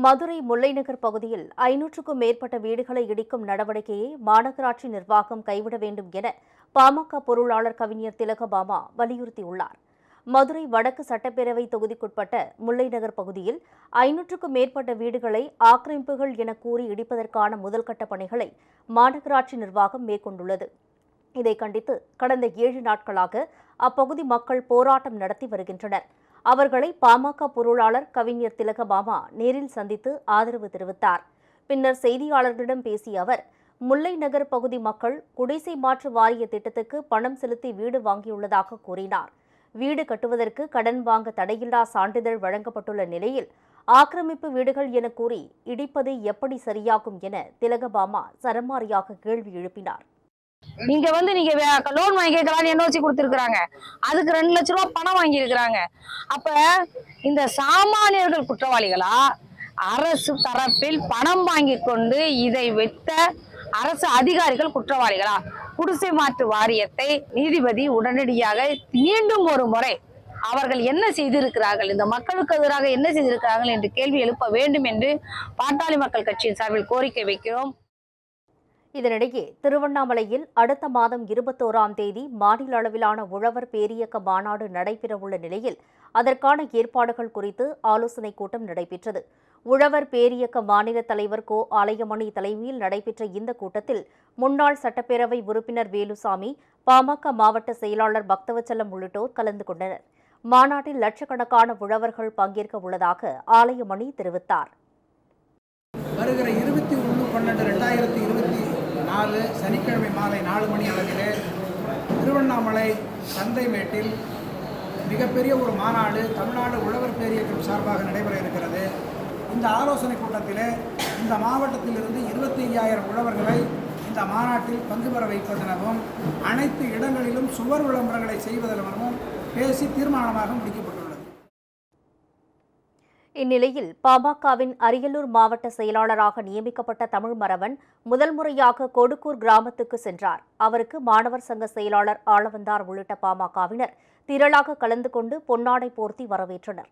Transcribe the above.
மதுரை முல்லைநகர் பகுதியில் 500க்கும் மேற்பட்ட வீடுகளை இடிக்கும் நடவடிக்கையை மாநகராட்சி நிர்வாகம் கைவிட வேண்டும் என பாமக பொருளாளர் கவிஞர் திலகபாமா வலியுறுத்தியுள்ளார். மதுரை வடக்கு சட்டப்பேரவை தொகுதிக்குட்பட்ட முல்லைநகர் பகுதியில் 500க்கும் மேற்பட்ட வீடுகளை ஆக்கிரமிப்புகள் என கூறி இடிப்பதற்கான முதல்கட்ட பணிகளை மாநகராட்சி நிர்வாகம் மேற்கொண்டுள்ளது. இதை கண்டித்து கடந்த 7 நாட்களாக அப்பகுதி மக்கள் போராட்டம் நடத்தி வருகின்றனர். அவர்களை பாமக பொருளாளர் கவிஞர் திலகபாமா நேரில் சந்தித்து ஆதரவு தெரிவித்தார். பின்னர் செய்தியாளர்களிடம் பேசிய அவர், முல்லை நகர் பகுதி மக்கள் குடிசை மாற்று வாரிய திட்டத்துக்கு பணம் செலுத்தி வீடு வாங்கியுள்ளதாக கூறினார். வீடு கட்டுவதற்கு கடன் வாங்க தடையில்லா சான்றிதழ் வழங்கப்பட்டுள்ள நிலையில் ஆக்கிரமிப்பு வீடுகள் என கூறி இடிப்பது எப்படி சரியாகும் என திலகபாமா சரமாரியாக கேள்வி எழுப்பினார். நீங்க நீங்க லோன் வாங்கி கேட்கலாம் என்ஓசி கொடுத்திருக்காங்க. அதுக்கு 2 லட்சம் ரூபாய் பணம் வாங்கி இருக்கிறாங்க. அப்ப இந்த சாமானியர்கள் குற்றவாளிகளா, அரசு தரப்பில் பணம் வாங்கி கொண்டு இதை வித்த அரசு அதிகாரிகள் குற்றவாளிகளா? குடிசை மாற்று வாரியத்தை நீதிபதி உடனடியாக மீண்டும் ஒரு முறை அவர்கள் என்ன செய்திருக்கிறார்கள், இந்த மக்களுக்கு எதிராக என்ன செய்திருக்கிறார்கள் என்று கேள்வி எழுப்ப வேண்டும் என்று பாட்டாளி மக்கள் கட்சியின் சார்பில் கோரிக்கை வைக்கிறோம். இதனிடையே திருவண்ணாமலையில் அடுத்த மாதம் 21ஆம் தேதி மாநில அளவிலான உழவர் பேரியக்க மாநாடு நடைபெறவுள்ள நிலையில் அதற்கான ஏற்பாடுகள் குறித்து ஆலோசனைக் கூட்டம் நடைபெற்றது. உழவர் பேரியக்க மாநில தலைவர் கோ ஆலயமணி தலைமையில் நடைபெற்ற இந்த கூட்டத்தில் முன்னாள் சட்டப்பேரவை உறுப்பினர் வேலுசாமி, பாமக மாவட்ட செயலாளர் பக்தவச்சலம் உள்ளிட்டோர் கலந்து கொண்டனர். மாநாட்டில் லட்சக்கணக்கான உழவர்கள் பங்கேற்க உள்ளதாக ஆலயமணி தெரிவித்தார். வருகிற 21/12/2024 சனிக்கிழமை மாலை 4 மணி அளவிலே திருவண்ணாமலை சந்தைமேட்டில் மிகப்பெரிய ஒரு மாநாடு தமிழ்நாடு உழவர் பேரியக்கம் சார்பாக நடைபெற இருக்கிறது. இந்த ஆலோசனை கூட்டத்தில் இந்த மாவட்டத்திலிருந்து 25,000 உழவர்களை இந்த மாநாட்டில் பங்கு பெற வைப்பதெனவும் அனைத்து இடங்களிலும் சுவர் விளம்பரங்களை செய்வதெனவும் பேசி தீர்மானமாக முடிக்கப்பட்டுள்ளது. இந்நிலையில் பாமகவின் அரியலூர் மாவட்ட செயலாளராக நியமிக்கப்பட்ட தமிழ்மரவன் முதல் முறையாக கொடுக்கூர் கிராமத்துக்கு சென்றார். அவருக்கு மாணவர் சங்க செயலாளர் ஆளவந்தார் உள்ளிட்ட பாமகவினர் திரளாக கலந்து கொண்டு பொன்னாடை போர்த்தி வரவேற்றனர்.